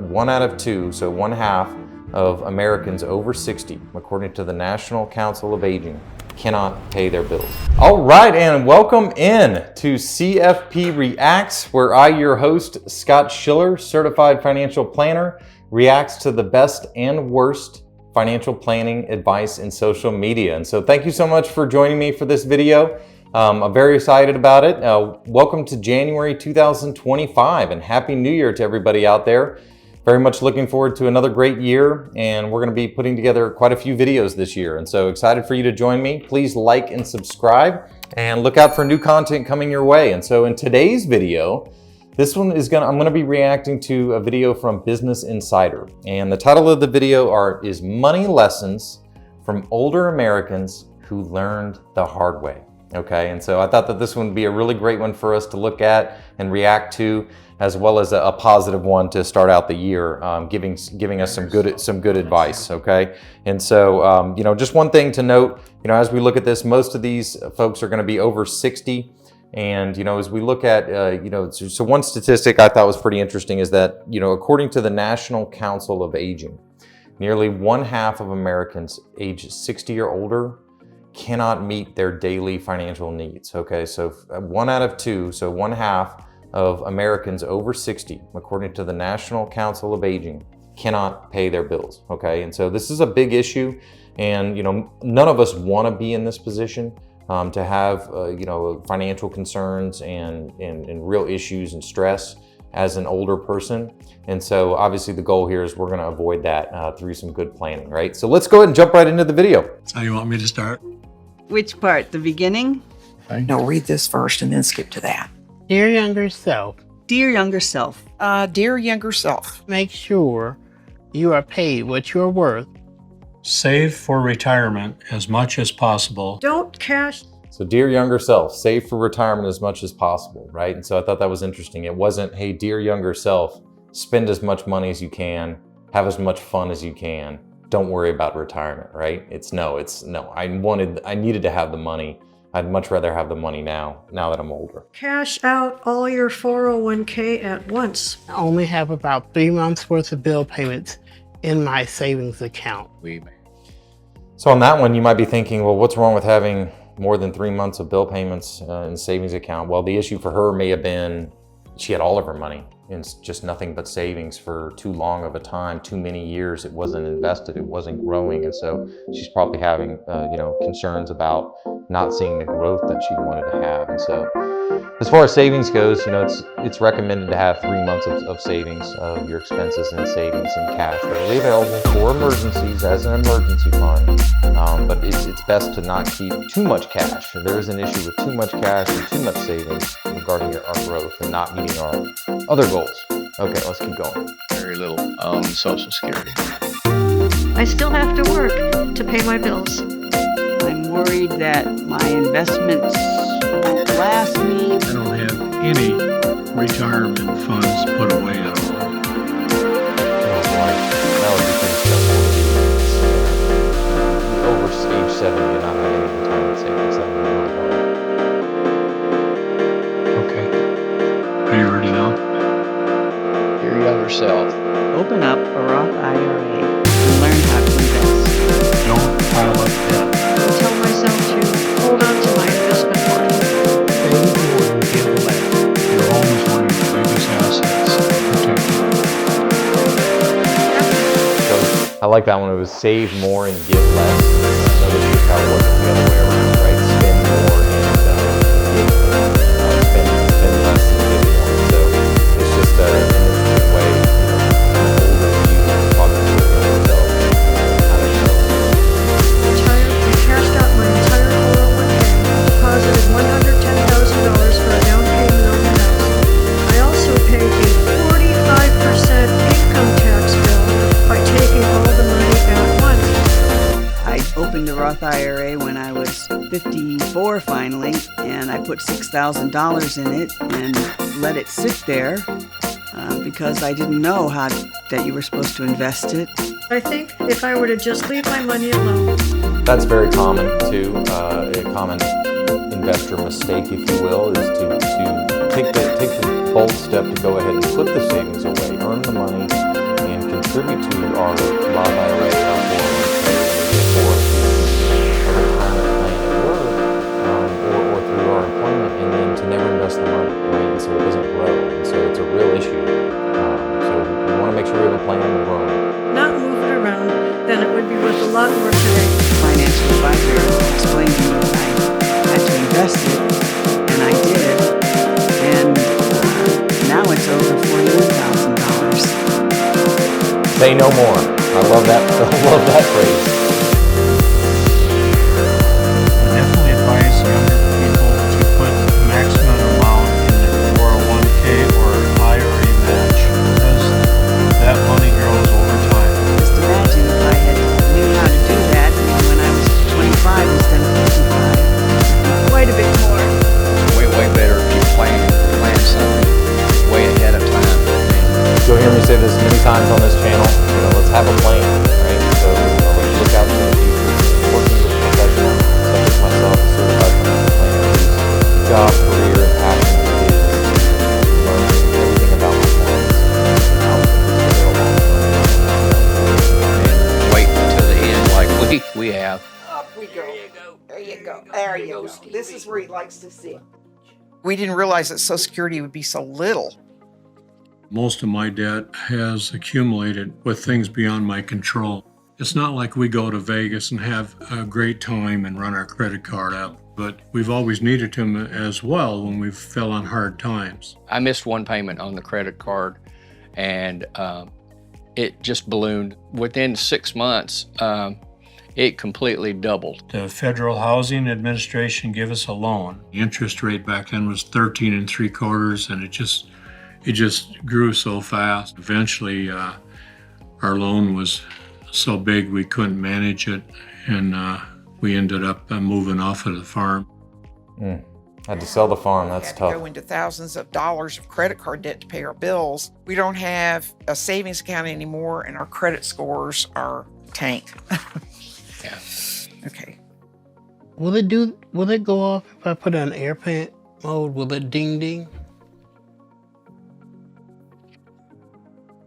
1 out of 2, so 1/2 of Americans over 60, according to the National Council of Aging, cannot pay their bills. All right, and welcome in to CFP Reacts, where I, your host, Scott Schiller, certified financial planner, reacts to the best and worst financial planning advice in social media. And so thank you so much for joining me for this video. I'm very excited about it. Welcome to January 2025 and Happy New Year to everybody out there. Very much looking forward to another great year, and we're going to be putting together quite a few videos this year. And so excited for you to join me. Please like and subscribe and look out for new content coming your way. And so in today's video, I'm going to be reacting to a video from Business Insider. And the title of the video is Money Lessons from Older Americans Who Learned the Hard Way. Okay, and so I thought that this one would be a really great one for us to look at and react to, as well as a positive one to start out the year, giving us some good advice. Okay, and so just one thing to note, as we look at this, most of these folks are going to be over 60, and as we look at so one statistic I thought was pretty interesting is that according to the National Council of Aging, nearly 1/2 of Americans aged 60 or older cannot meet their daily financial needs. Okay, so 1 out of 2, so 1/2 of Americans over 60, according to the National Council of Aging, cannot pay their bills. Okay, and so this is a big issue, and none of us want to be in this position to have financial concerns and real issues and stress as an older person. And so obviously the goal here is we're going to avoid that through some good planning, right? So let's go ahead and jump right into the video. So you want me to start? Which part? The beginning? No, read this first and then skip to that. Dear younger self, Dear younger self, Dear younger self, make sure you are paid what you're worth. Save for retirement as much as possible. don't cash. So dear younger self, save for retirement as much as possible, right? And so I thought that was interesting. It wasn't, hey, dear younger self, spend as much money as you can, have as much fun as you can, don't worry about retirement, right? It's no. I needed to have the money. I'd much rather have the money now that I'm older. Cash out all your 401k at once. I only have about 3 months worth of bill payments in my savings account. So on that one, you might be thinking, well, what's wrong with having more than 3 months of bill payments in savings account? Well, the issue for her may have been she had all of her money in just nothing but savings for too long of a time, too many years. It wasn't invested, it wasn't growing. And so she's probably having, concerns about not seeing the growth that she wanted to have. And so as far as savings goes, it's recommended to have 3 months of savings of your expenses and savings and cash readily available for emergencies as an emergency fund. But it's best to not keep too much cash. There is an issue with too much cash and too much savings regarding our growth and not meeting our other goals. Okay, let's keep going. Very little Social Security. I still have to work to pay my bills. I'm worried that my investments won't last me. I don't have any retirement funds put away at all. That would be pretty stressful to be over age 70 and not have any retirement savings. That would be really hard. Okay. Are you ready now? Your younger self. Open up a Roth IRA and learn how to invest. Don't pile up debt. I tell myself to hold on to my investment money. Save more and give less. Your home is one of your biggest assets. Protect it. So I like that one. It was save more and give less. Notice you kind of working the other way around, right? Spend more and spend less and give more. So it's just an interesting way, an older view of talking to yourself. I cashed out my entire 401k, deposited $110,000 for a down payment on the house. I also paid a 45% income tax bill by taking all the money at once. I opened a Roth IRA when I was 54 finally, and I put $6,000 in it and let it sit there because I didn't know that you were supposed to invest it. I think if I were to just leave my money alone. That's very common too. A common investor mistake, if you will, is to take the bold step to go ahead and put the savings away, earn the money, contribute to our Roth IRA, our 401k, or a retirement plan at work, or through our employment, and then to never invest the money, right? And so it doesn't grow. And so it's a real issue. So we want to make sure we have a plan and grow. Not move it around, then it would be worth a lot more today. Financial advisor explained to me that I had to invest it, and I did. And now it's over $41,000. Say no more. I love that. I love that phrase. I definitely advise younger people to put the maximum amount in their 401k or IRA match because that money grows over time. Just imagine if I had knew how to do that when I was 25 instead of 55. Quite a bit more. Way better if you plan something way ahead of time. You'll hear me say this many times on this channel, let's have a plan, right? So when you look out to the future, working with professionals such as myself, a certified financial planner, whose job, career, and passion is learning everything about my clients and how we can build a long-term. And wait until the end like we have. Up we go. There you go. There you go. This is where he likes to sit. We didn't realize that Social Security would be so little. Most of my debt has accumulated with things beyond my control. It's not like we go to Vegas and have a great time and run our credit card up, but we've always needed them as well when we fell on hard times. I missed one payment on the credit card, and it just ballooned. Within 6 months, it completely doubled. The Federal Housing Administration gave us a loan. The interest rate back then was 13 3/4, and it just grew so fast. Eventually, our loan was so big we couldn't manage it, and we ended up moving off of the farm. Had to sell the farm. That's We had tough. to go into thousands of dollars of credit card debt to pay our bills. We don't have a savings account anymore, and our credit scores are tanked. Yeah. Okay. Will it go off if I put it on airplane mode? Will it ding ding?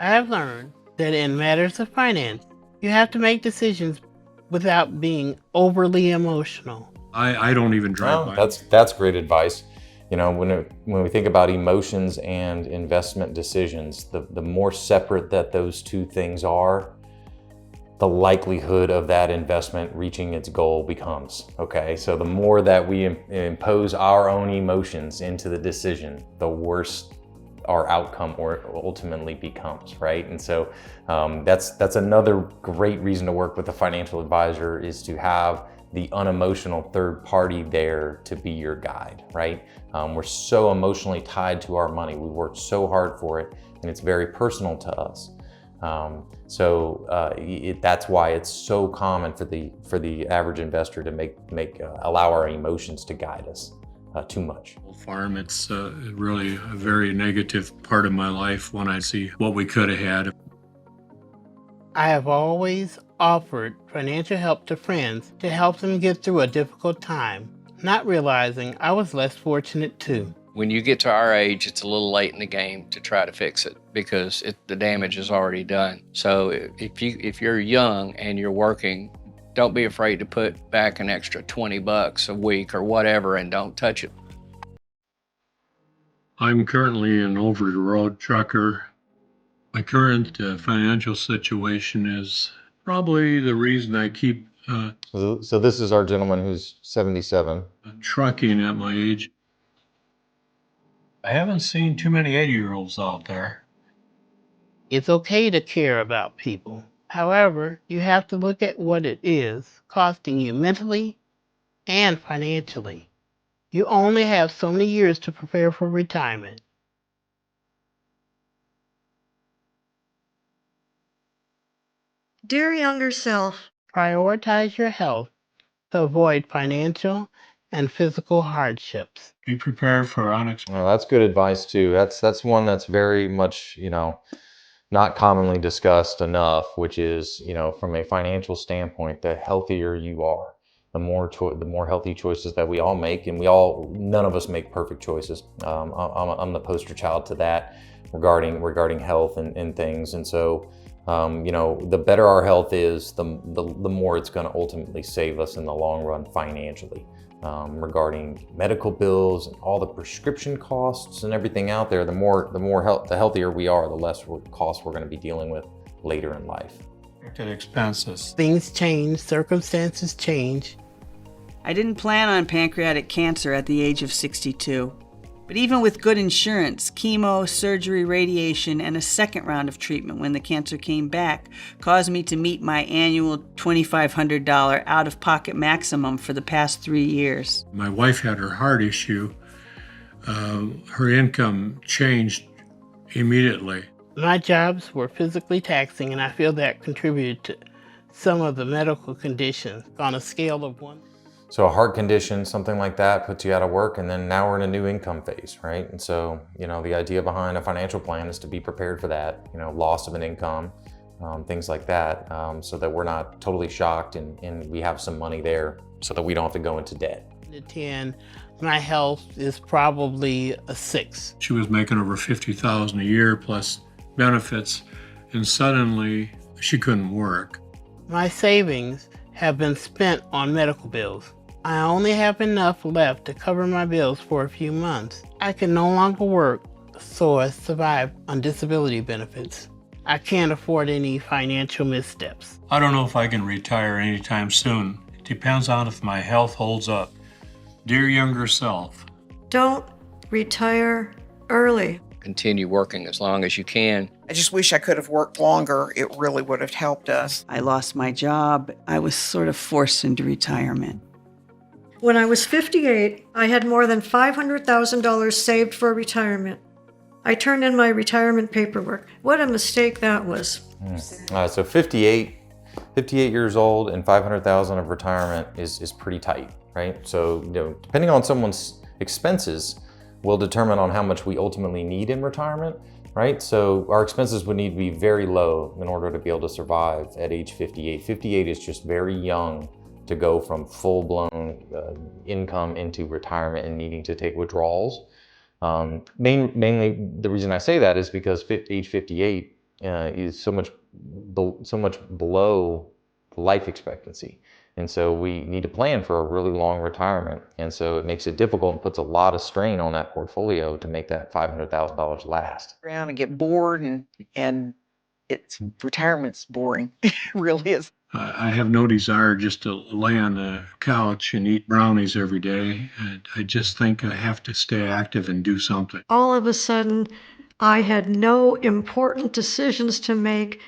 I have learned that in matters of finance, you have to make decisions without being overly emotional. I don't even drive No, by. that's great advice. When we think about emotions and investment decisions, the more separate that those two things are, the likelihood of that investment reaching its goal becomes, okay? So the more that we impose our own emotions into the decision, the worse our outcome or ultimately becomes, right? And so that's another great reason to work with a financial advisor, is to have the unemotional third party there to be your guide, right? We're so emotionally tied to our money. We worked so hard for it, and it's very personal to us. That's why it's so common for the average investor to allow our emotions to guide us too much. Farm, it's really a very negative part of my life when I see what we could have had. I have always offered financial help to friends to help them get through a difficult time, not realizing I was less fortunate too. When you get to our age, it's a little late in the game to try to fix it because the damage is already done. So if you're young and you're working, don't be afraid to put back an extra $20 a week or whatever, and don't touch it. I'm currently an over-the-road trucker. My current financial situation is probably the reason I keep So this is our gentleman who's 77. trucking at my age. I haven't seen too many 80-year-olds out there. It's okay to care about people. However, you have to look at what it is costing you mentally and financially. You only have so many years to prepare for retirement. Dear younger self, Prioritize your health to avoid financial and physical hardships. Be prepared for unexpected. Well, that's good advice too. That's one that's very much, not commonly discussed enough, which is, from a financial standpoint, the healthier you are, the more healthy choices that we all make, and none of us make perfect choices. I'm the poster child to that regarding health and things, and so you know, the better our health is, the more it's going to ultimately save us in the long run financially. Regarding medical bills and all the prescription costs and everything out there, the healthier we are, the less costs we're going to be dealing with later in life. Expenses. Things change, circumstances change. I didn't plan on pancreatic cancer at the age of 62. But even with good insurance, chemo, surgery, radiation, and a second round of treatment when the cancer came back caused me to meet my annual $2,500 out-of-pocket maximum for the past 3 years. My wife had her heart issue. Her income changed immediately. My jobs were physically taxing, and I feel that contributed to some of the medical conditions on a scale of 1. So a heart condition, something like that, puts you out of work, and then now we're in a new income phase, right? And so, you know, the idea behind a financial plan is to be prepared for that, you know, loss of an income, things like that, so that we're not totally shocked and we have some money there so that we don't have to go into debt. To 10, my health is probably a 6. She was making over $50,000 a year plus benefits, and suddenly she couldn't work. My savings have been spent on medical bills. I only have enough left to cover my bills for a few months. I can no longer work, so I survive on disability benefits. I can't afford any financial missteps. I don't know if I can retire anytime soon. It depends on if my health holds up. Dear younger self, Don't retire early. Continue working as long as you can. I just wish I could have worked longer. It really would have helped us. I lost my job. I was sort of forced into retirement. When I was 58, I had more than $500,000 saved for retirement. I turned in my retirement paperwork. What a mistake that was. So 58 years old and 500,000 of retirement is pretty tight, right? So, you know, depending on someone's expenses will determine on how much we ultimately need in retirement, right? So our expenses would need to be very low in order to be able to survive at age 58. 58 is just very young to go from full-blown income into retirement and needing to take withdrawals. Mainly the reason I say that is because age 58 is so much below life expectancy. And so we need to plan for a really long retirement. And so it makes it difficult and puts a lot of strain on that portfolio to make that $500,000 last. Around and get bored, and retirement's boring. It really is. I have no desire just to lay on the couch and eat brownies every day. I just think I have to stay active and do something. All of a sudden, I had no important decisions to make.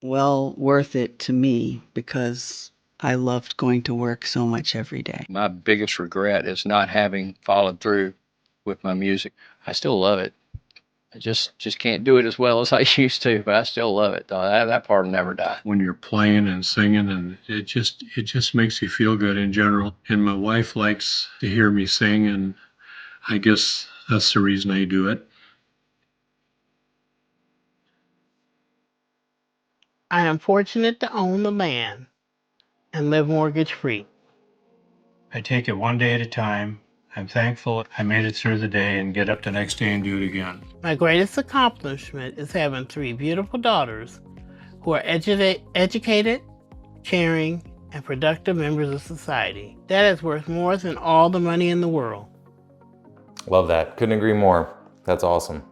Well, worth it to me because I loved going to work so much every day. My biggest regret is not having followed through with my music. I still love it. I just can't do it as well as I used to, but I still love it. That part will never die. When you're playing and singing, and it just makes you feel good in general. And my wife likes to hear me sing, and I guess that's the reason I do it. I am fortunate to own the land and live mortgage-free. I take it one day at a time. I'm thankful I made it through the day and get up the next day and do it again. My greatest accomplishment is having 3 beautiful daughters who are educated, caring, and productive members of society. That is worth more than all the money in the world. Love that. Couldn't agree more. That's awesome.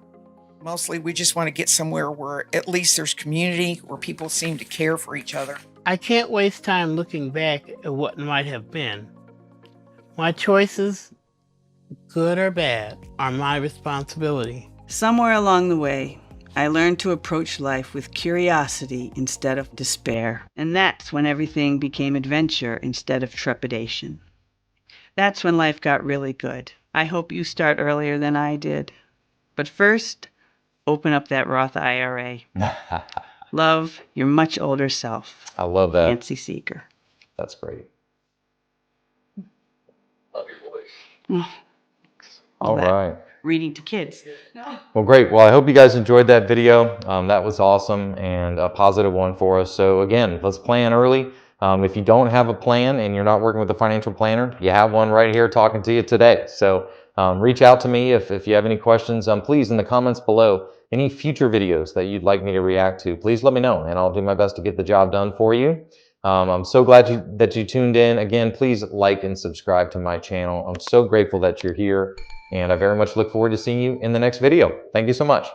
Mostly we just want to get somewhere where at least there's community, where people seem to care for each other. I can't waste time looking back at what might have been. My choices, good or bad, are my responsibility. Somewhere along the way, I learned to approach life with curiosity instead of despair. And that's when everything became adventure instead of trepidation. That's when life got really good. I hope you start earlier than I did. But first, open up that Roth IRA. Love, your much older self. I love that. Nancy Seeger. That's great. Love your voice. All right. Reading to kids. Well, great. Well, I hope you guys enjoyed that video. That was awesome and a positive one for us. So again, let's plan early. If you don't have a plan and you're not working with a financial planner, you have one right here talking to you today. So reach out to me if you have any questions. Please, in the comments below, any future videos that you'd like me to react to, please let me know and I'll do my best to get the job done for you. I'm so glad that you tuned in. Again, please like and subscribe to my channel. I'm so grateful that you're here, and I very much look forward to seeing you in the next video. Thank you so much.